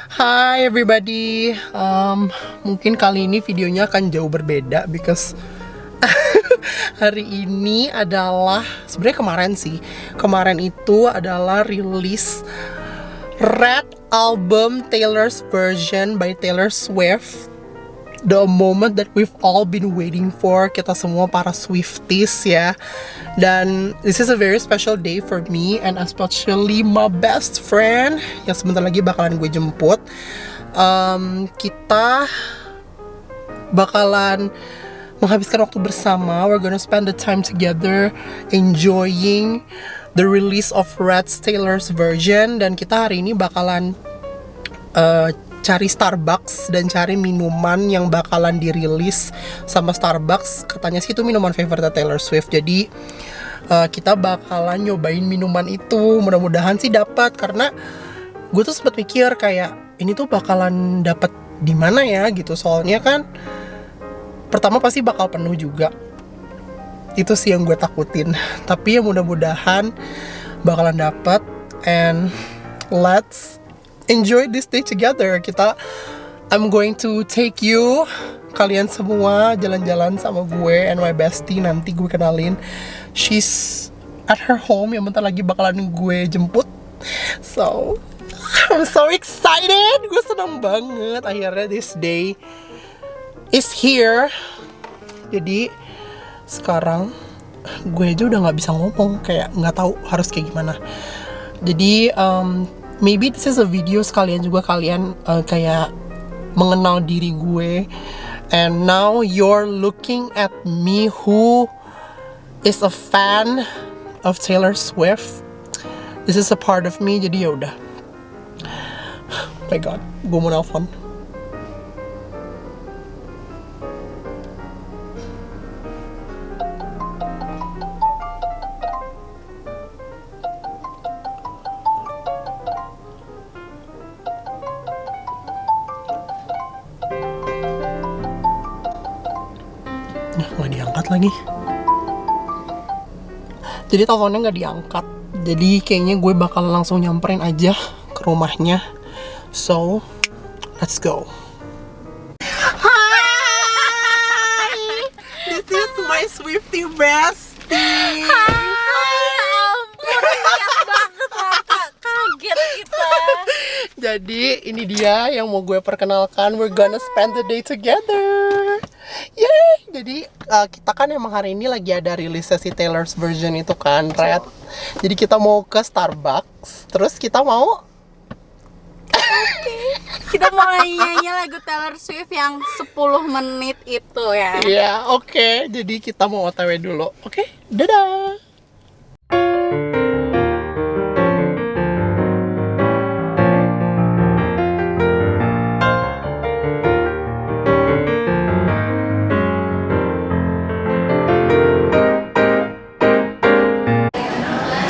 Hi everybody. Mungkin kali ini videonya akan jauh berbeda because hari ini adalah sebenarnya kemarin itu adalah rilis Red album Taylor's version by Taylor Swift. The moment that we've all been waiting for, kita semua para Swifties ya. Dan this is a very special day for me and especially my best friend yang sebentar lagi bakalan gue jemput. Kita bakalan menghabiskan waktu bersama. We're gonna spend the time together enjoying the release of Red Taylor's version. Dan kita hari ini bakalan cari Starbucks dan cari minuman yang bakalan dirilis sama Starbucks. Katanya sih itu minuman favorite Taylor Swift. Jadi kita bakalan nyobain minuman itu. Mudah-mudahan sih dapat, karena gue tuh sempat mikir kayak ini tuh bakalan dapat di mana ya gitu. Soalnya kan pertama pasti bakal penuh juga. Itu sih yang gue takutin. Tapi ya mudah-mudahan bakalan dapat, and let's enjoy this day together. I'm going to take you, kalian semua, jalan-jalan sama gue and my bestie. Nanti gue kenalin, she's at her home yang bentar lagi bakalan gue jemput. So I'm so excited. Gue senang banget akhirnya this day is here. Jadi sekarang gue aja udah nggak bisa ngomong, kayak nggak tahu harus kayak gimana. Jadi maybe this is a video sekalian juga kalian kayak mengenal diri gue. And now you're looking at me who is a fan of Taylor Swift. This is a part of me. Jadi ya udah. Oh my god, gue mau nelfon. Nggak diangkat lagi. Jadi teleponnya nggak diangkat. Jadi kayaknya gue bakal langsung nyamperin aja ke rumahnya. So let's go. Hi, this is my Swiftie bestie. Kaget kita. Jadi ini dia yang mau gue perkenalkan. We're gonna spend the day together. Yeay. Jadi kita kan emang hari ini lagi ada rilis si Taylor's version itu kan, Red. Jadi kita mau ke Starbucks. Terus kita mau Kita mau nyanyi lagu Taylor Swift yang 10 menit itu ya. Iya, oke. Jadi kita mau OTW dulu. Oke, dadah.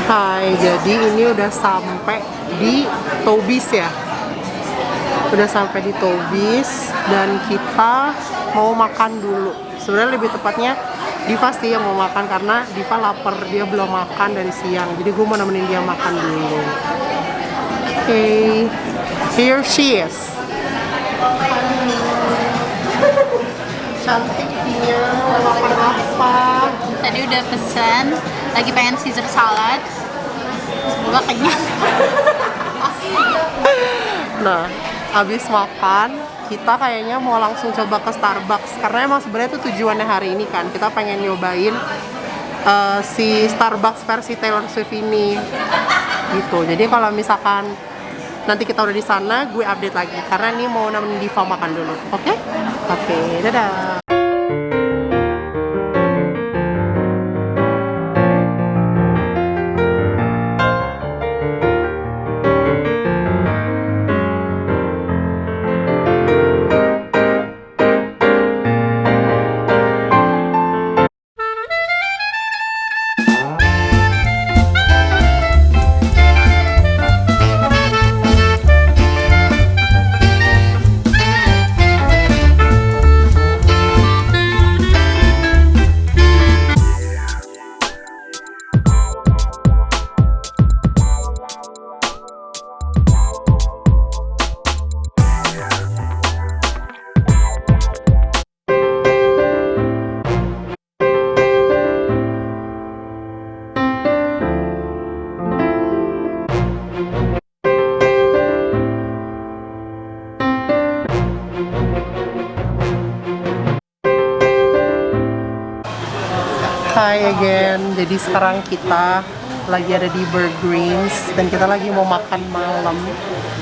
Hai, jadi ini udah sampai di Toby's ya. Udah sampai di Toby's dan kita mau makan dulu. Sebenarnya lebih tepatnya Diva sih yang mau makan karena Diva lapar, dia belum makan dari siang. Jadi gue mau nemenin dia makan dulu. Okay, here she is. Cantik dia, lapar apa? Tadi udah pesan, lagi pengen Caesar salad. Semoga kenyang. Nah, habis makan, kita kayaknya mau langsung coba ke Starbucks. Karena emang sebenarnya itu tujuannya hari ini kan. Kita pengen nyobain si Starbucks versi Taylor Swift ini. Gitu. Jadi kalau misalkan nanti kita udah di sana, gue update lagi. Karena ini mau nemenin Diva makan dulu. Oke? Oke, dadah. Hi again. Jadi sekarang kita lagi ada di Burgreens dan kita lagi mau makan malam.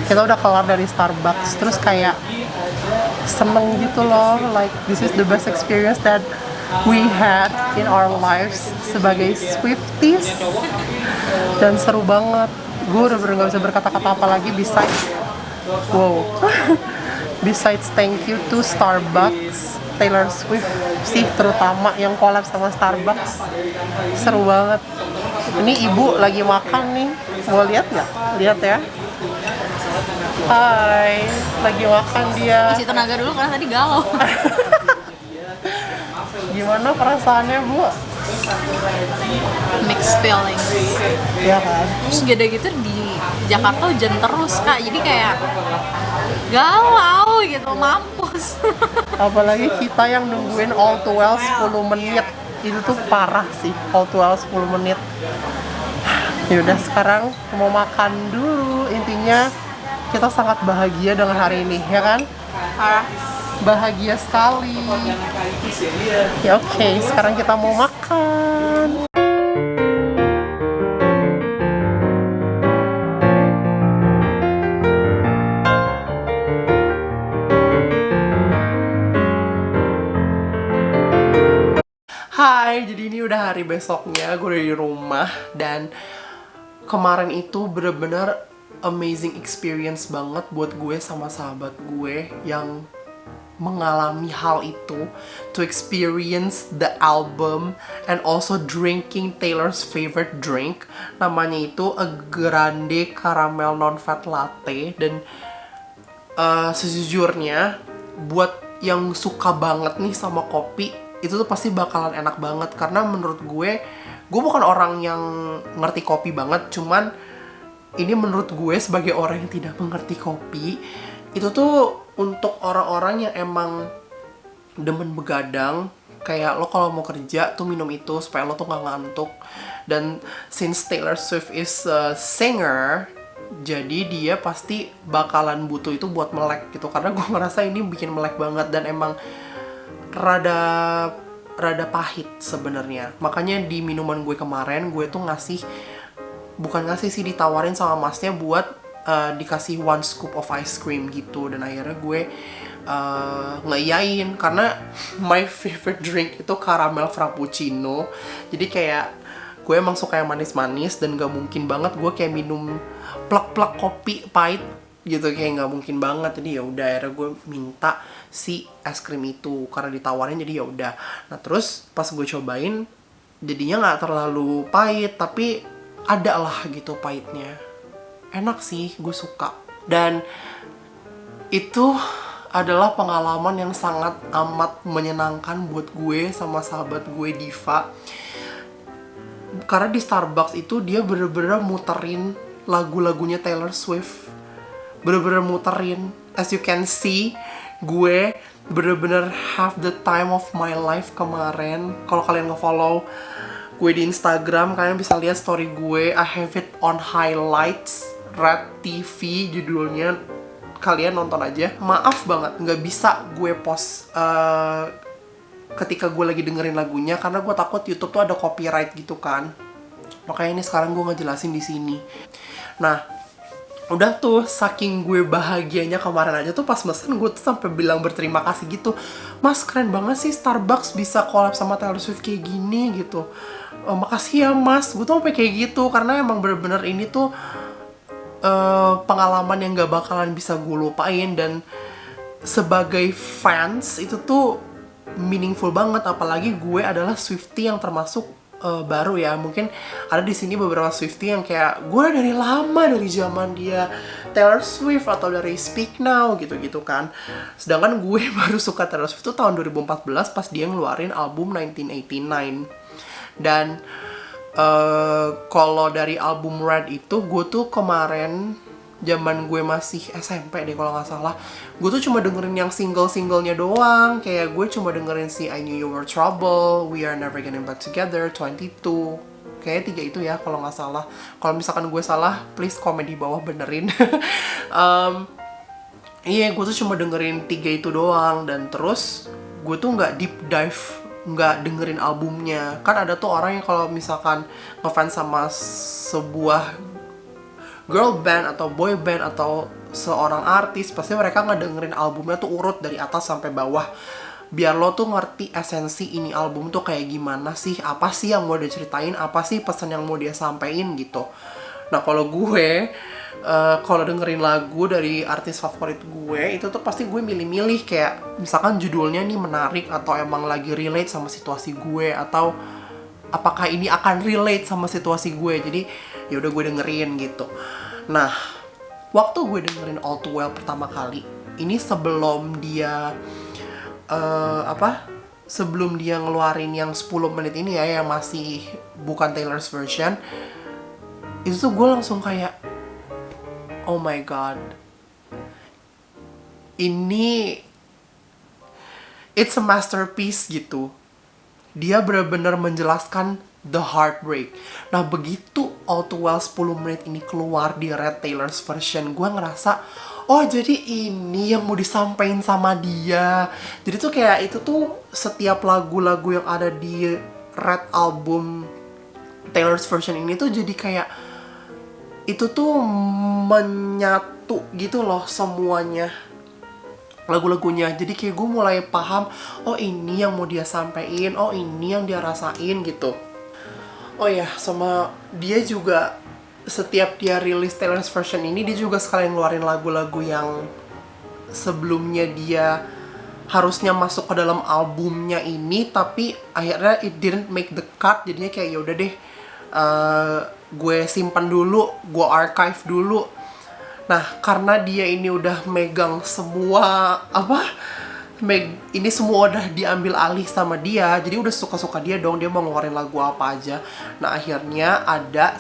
Kita udah kelar dari Starbucks, terus kayak seneng gitu loh. Like this is the best experience that we had in our lives sebagai Swifties. Dan seru banget. Gue udah bener gak bisa berkata-kata apa lagi besides besides thank you to Starbucks, Taylor Swift sih terutama yang collab sama Starbucks. Seru banget. Ini ibu lagi makan nih. Mau lihat nggak? Lihat ya. Hai, lagi makan dia. Isi tenaga dulu karena tadi galau. Gimana perasaannya, Bu? Mixed feelings. Ya kan? Terus gede gitu di Jakarta hujan terus kak, jadi kayak galau gitu, mampus. Apalagi kita yang nungguin all too well 10 menit. Itu tuh parah sih, all too well 10 menit. Yaudah sekarang mau makan dulu. Intinya kita sangat bahagia dengan hari ini, ya kan? Bahagia sekali. Ya oke, sekarang kita mau makan. Hai, jadi ini udah hari besoknya, gue udah di rumah. Dan kemarin itu bener-bener amazing experience banget buat gue sama sahabat gue yang mengalami hal itu, to experience the album and also drinking Taylor's favorite drink. Namanya itu a grande caramel non-fat latte. Dan sejujurnya buat yang suka banget nih sama kopi, itu tuh pasti bakalan enak banget. Karena menurut gue bukan orang yang ngerti kopi banget, cuman ini menurut gue sebagai orang yang tidak mengerti kopi, itu tuh untuk orang-orang yang emang demen begadang. Kayak lo kalau mau kerja tuh minum itu supaya lo tuh gak ngantuk. Dan since Taylor Swift is a singer, jadi dia pasti bakalan butuh itu buat melek gitu. Karena gue ngerasa ini bikin melek banget dan emang rada pahit sebenarnya. Makanya di minuman gue kemarin gue tuh bukan ngasih sih, ditawarin sama masnya buat dikasih 1 scoop of ice cream gitu. Dan akhirnya gue ngeiyain karena my favorite drink itu caramel frappuccino. Jadi kayak gue emang suka yang manis-manis dan gak mungkin banget gue kayak minum plak-plak kopi pahit gitu, kayak nggak mungkin banget. Jadi ya udah, akhirnya gue minta si es krim itu karena ditawarin, jadi ya udah. Nah terus pas gue cobain jadinya nggak terlalu pahit, tapi ada lah gitu pahitnya. Enak sih, gue suka. Dan itu adalah pengalaman yang sangat amat menyenangkan buat gue sama sahabat gue Diva. Karena di Starbucks itu dia bener-bener muterin lagu-lagunya Taylor Swift. Bener-bener muterin. As you can see, gue bener-bener have the time of my life kemarin. Kalau kalian nge-follow gue di Instagram, kalian bisa lihat story gue. I have it on highlights, Red TV judulnya. Kalian nonton aja. Maaf banget nggak bisa gue post ketika gue lagi dengerin lagunya karena gue takut YouTube tuh ada copyright gitu kan. Makanya ini sekarang gue ngejelasin di sini. Nah, udah tuh saking gue bahagianya kemarin aja tuh pas mesen gue tuh sampai bilang berterima kasih gitu. Mas, keren banget sih Starbucks bisa collab sama Taylor Swift kayak gini gitu. Makasih ya Mas. Gue tuh sampai kayak gitu karena emang bener-bener ini tuh pengalaman yang gak bakalan bisa gue lupain. Dan sebagai fans itu tuh meaningful banget, apalagi gue adalah Swiftie yang termasuk baru ya. Mungkin ada di sini beberapa Swiftie yang kayak gue dari lama, dari zaman dia Taylor Swift atau dari Speak Now gitu-gitu kan. Sedangkan gue baru suka Taylor Swift tuh tahun 2014 pas dia ngeluarin album 1989. Dan kalau dari album Red itu gue tuh kemarin zaman gue masih SMP deh kalau nggak salah, gue tuh cuma dengerin yang single-singlenya doang. Kayak gue cuma dengerin si I Knew You Were Trouble, We Are Never Getting Back Together, 22. Kayaknya 3 itu ya kalau nggak salah. Kalau misalkan gue salah, please komen di bawah benerin. Iya, gue tuh cuma dengerin 3 itu doang. Dan terus gue tuh nggak deep dive nggak dengerin albumnya. Kan ada tuh orang yang kalau misalkan ngefans sama sebuah girl band atau boy band atau seorang artis, pasti mereka nggak dengerin albumnya tuh urut dari atas sampai bawah, biar lo tuh ngerti esensi ini album tuh kayak gimana sih, apa sih yang mau dia ceritain, apa sih pesan yang mau dia sampein gitu. Nah kalau gue kalau dengerin lagu dari artis favorit gue, itu tuh pasti gue milih-milih kayak misalkan judulnya nih menarik atau emang lagi relate sama situasi gue, atau apakah ini akan relate sama situasi gue. Jadi ya udah gue dengerin gitu. Nah, waktu gue dengerin All Too Well pertama kali, ini sebelum dia sebelum dia ngeluarin yang 10 menit ini ya, yang masih bukan Taylor's version, itu tuh gue langsung kayak, oh my god, ini it's a masterpiece gitu. Dia benar-benar menjelaskan the heartbreak. Nah begitu All Too Well 10 menit ini keluar di Red Taylor's version, gue ngerasa, oh jadi ini yang mau disampaikan sama dia. Jadi tuh kayak itu tuh setiap lagu-lagu yang ada di Red album Taylor's version ini tuh jadi kayak itu tuh menyatu gitu loh semuanya, lagu-lagunya. Jadi kayak gue mulai paham, oh ini yang mau dia sampein, oh ini yang dia rasain gitu. Oh ya, sama dia juga setiap dia rilis Taylor's version ini, dia juga sekalian ngeluarin lagu-lagu yang sebelumnya dia harusnya masuk ke dalam albumnya ini, tapi akhirnya it didn't make the cut. Jadinya kayak ya udah deh, gue simpan dulu, gue archive dulu. Nah karena dia ini udah megang semua ini semua udah diambil alih sama dia, jadi udah suka-suka dia dong, dia mau ngeluarin lagu apa aja. Nah akhirnya ada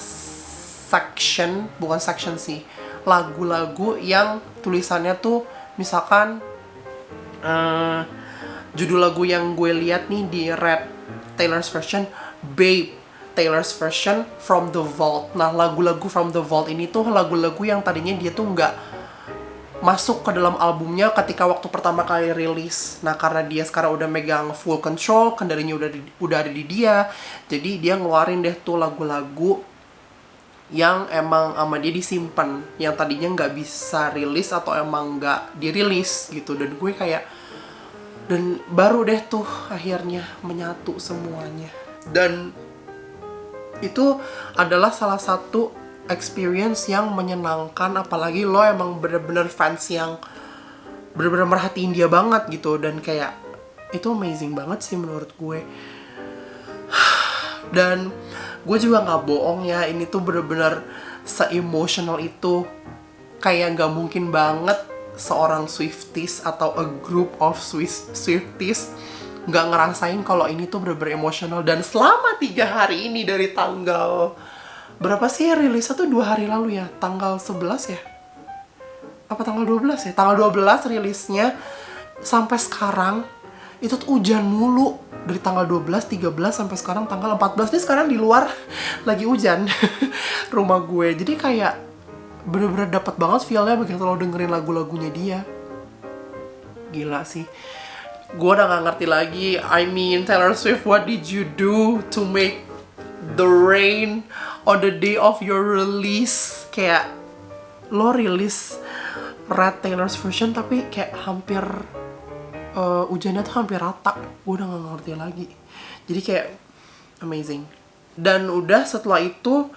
bukan section sih, lagu-lagu yang tulisannya tuh misalkan judul lagu yang gue lihat nih di Red Taylor's version, Babe, Taylor's version, From the Vault. Nah lagu-lagu From the Vault ini tuh lagu-lagu yang tadinya dia tuh nggak masuk ke dalam albumnya ketika waktu pertama kali rilis. Nah karena dia sekarang udah megang full control, kendalinya udah ada di dia, jadi dia ngeluarin deh tuh lagu-lagu yang emang sama dia disimpan, yang tadinya nggak bisa rilis atau emang nggak dirilis gitu. Dan gue kayak, dan baru deh tuh akhirnya menyatu semuanya. Dan itu adalah salah satu experience yang menyenangkan, apalagi lo emang bener-bener fans yang bener-bener merhatiin dia banget gitu. Dan kayak itu amazing banget sih menurut gue. Dan gue juga gak bohong ya, ini tuh bener-bener se-emotional itu. Kayak gak mungkin banget seorang Swifties atau a group of Swifties gak ngerasain kalau ini tuh bener-bener emosional. Dan selama 3 hari ini, dari tanggal berapa sih rilisnya tuh, 2 hari lalu ya, tanggal 11 ya? Apa tanggal 12 ya? Tanggal 12 rilisnya sampai sekarang itu tuh hujan mulu. Dari tanggal 12, 13 sampai sekarang tanggal 14 nih, sekarang di luar lagi hujan rumah gue. Jadi kayak bener-bener dapat banget feel-nya begitu lo dengerin lagu-lagunya dia. Gila sih. Gue udah gak ngerti lagi. I mean, Taylor Swift, what did you do to make the rain on the day of your release? Kayak lo rilis Red Taylor's version tapi kayak hampir hujannya tuh hampir rata. Gue udah gak ngerti lagi. Jadi kayak amazing. Dan udah setelah itu,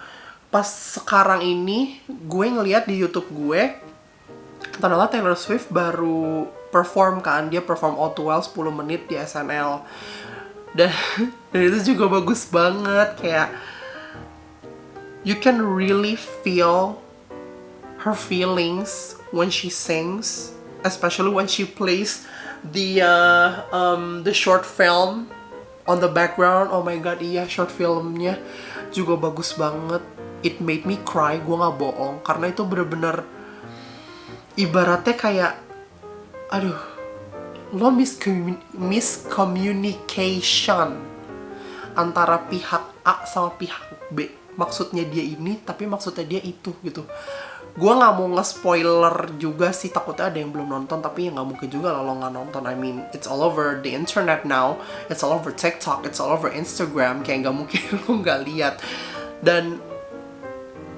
pas sekarang ini gue ngeliat di YouTube gue, ternyata Taylor Swift baru perform kan. Dia perform All Too Well 10 menit di SNL. Dan itu juga bagus banget. Kayak you can really feel her feelings when she sings, especially when she plays the short film on the background. Oh my god, iya, short filmnya juga bagus banget. It made me cry, gue gak bohong, karena itu bener-bener ibaratnya kayak, aduh, lo miscommunication antara pihak A sama pihak B. Maksudnya dia ini, tapi maksudnya dia itu gitu. gue nggak mau nge-spoiler juga sih, takutnya ada yang belum nonton, tapi ya nggak mungkin juga lo nggak nonton. I mean, it's all over the internet now, it's all over TikTok, it's all over Instagram, kayak nggak mungkin lo nggak lihat. Dan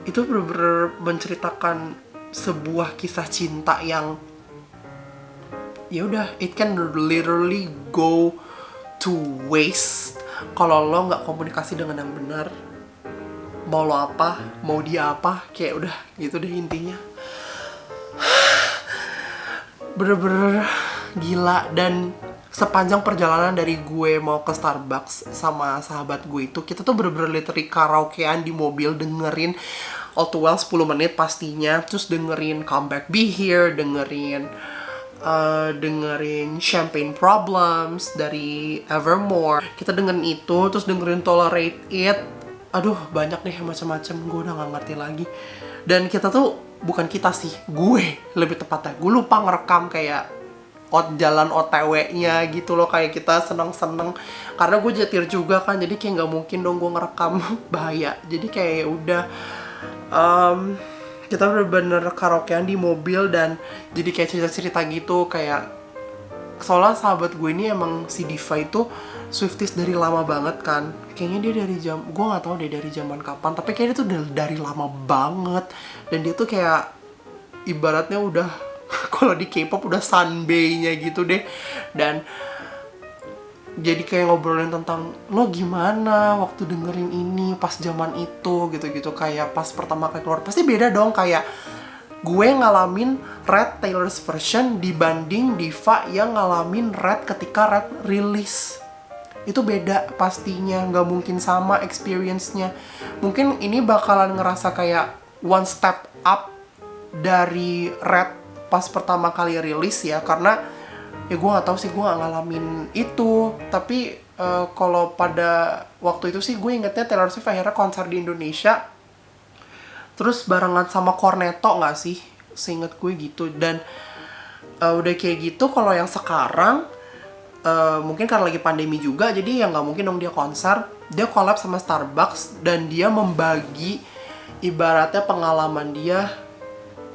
itu bener-bener menceritakan sebuah kisah cinta yang ya udah, it can literally go to waste kalau lo nggak komunikasi dengan yang benar. Mau lo apa, mau dia apa, kayak udah gitu deh intinya. Bener-bener gila. Dan sepanjang perjalanan dari gue mau ke Starbucks sama sahabat gue itu, kita tuh bener-bener literally karaokean di mobil, dengerin All Too Well 10 menit pastinya, terus dengerin Come Back Be Here, dengerin Champagne Problems dari Evermore. Kita dengerin itu, terus dengerin Tolerate It. Aduh, banyak deh macam-macam, gue udah gak ngerti lagi. Dan kita tuh, bukan kita sih, gue lebih tepatnya, gue lupa ngerekam kayak jalan OTW-nya gitu loh, kayak kita seneng-seneng. Karena gue nyetir juga kan, jadi kayak gak mungkin dong gue ngerekam, bahaya. Jadi kayak ya udah, kita bener-bener karaokean di mobil dan jadi kayak cerita-cerita gitu. Kayak soalnya sahabat gue ini emang si Diva itu Swifties dari lama banget kan. Kayaknya dia dari gue nggak tahu deh dari zaman kapan, tapi kayaknya itu dari lama banget. Dan dia tuh kayak ibaratnya udah kalau di K-pop udah sunbae-nya gitu deh. Dan jadi kayak ngobrolin tentang lo gimana waktu dengerin ini pas zaman itu gitu-gitu. Kayak pas pertama kali keluar pasti beda dong. Kayak gue ngalamin Red Taylor's version dibanding Diva yang ngalamin Red ketika Red rilis. Itu beda pastinya, nggak mungkin sama experience-nya. Mungkin ini bakalan ngerasa kayak one step up dari Red pas pertama kali rilis ya, karena ya gue nggak tahu sih, gue nggak ngalamin itu. Tapi kalau pada waktu itu sih gue ingetnya Taylor Swift akhirnya konser di Indonesia, terus barengan sama Cornetto nggak sih, seinget gue gitu. Dan udah kayak gitu. Kalau yang sekarang mungkin karena lagi pandemi juga, jadi ya nggak mungkin dong dia konser. Dia collab sama Starbucks dan dia membagi ibaratnya pengalaman dia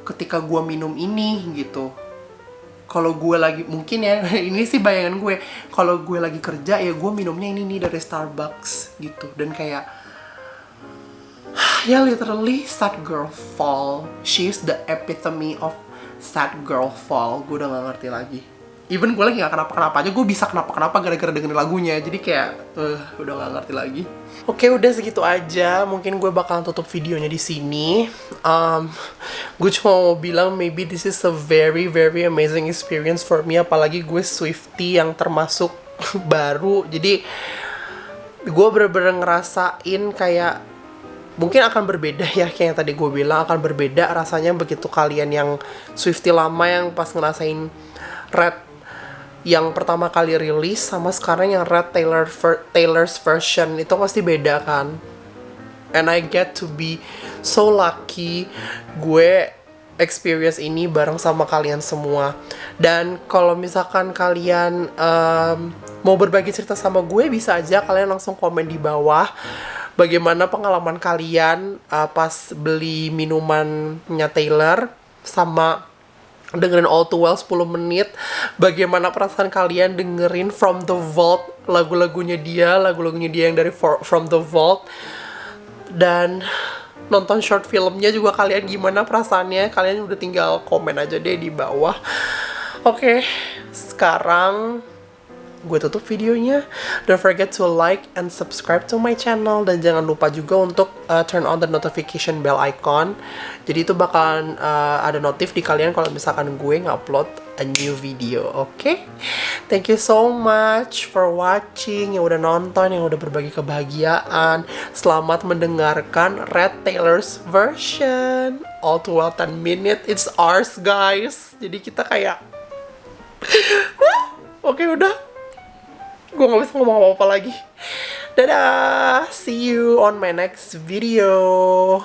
ketika gue minum ini gitu. Kalau gue lagi, mungkin ya ini sih bayangan gue, kalau gue lagi kerja ya gue minumnya ini nih dari Starbucks gitu. Dan kayak ya literally sad girl fall. She's the epitome of sad girl fall. Gue udah gak ngerti lagi. Even gue lagi gak kenapa-kenapa aja, gue bisa kenapa-kenapa gara-gara dengerin lagunya. Jadi kayak udah gak ngerti lagi. Oke, udah segitu aja. Mungkin gue bakalan tutup videonya di sini. Gue cuma mau bilang maybe this is a very very amazing experience for me. Apalagi gue Swiftie yang termasuk baru. Jadi gue bener-bener ngerasain kayak mungkin akan berbeda ya, kayak yang tadi gue bilang, akan berbeda rasanya begitu kalian yang Swiftie lama yang pas ngerasain Red yang pertama kali rilis sama sekarang yang Red Taylor's version, itu pasti beda kan. And I get to be so lucky gue experience ini bareng sama kalian semua. Dan kalau misalkan kalian mau berbagi cerita sama gue, bisa aja kalian langsung komen di bawah bagaimana pengalaman kalian pas beli minumannya Taylor sama dengerin All Too Well 10 menit. Bagaimana perasaan kalian dengerin From The Vault, lagu-lagunya dia yang dari From The Vault. Dan nonton short filmnya juga kalian gimana perasaannya. Kalian udah tinggal komen aja deh di bawah. Oke, sekarang gue tutup videonya. Don't forget to like and subscribe to my channel. Dan jangan lupa juga untuk turn on the notification bell icon. Jadi itu bakalan ada notif di kalian kalau misalkan gue nge-upload a new video. Oke? Thank you so much for watching. Yang udah nonton, yang udah berbagi kebahagiaan. Selamat mendengarkan Red Taylor's version. All Too Well 10 minutes. It's ours, guys. Jadi kita kayak Oke, udah. Gue gak bisa ngomong apa-apa lagi. Dadah, see you on my next video.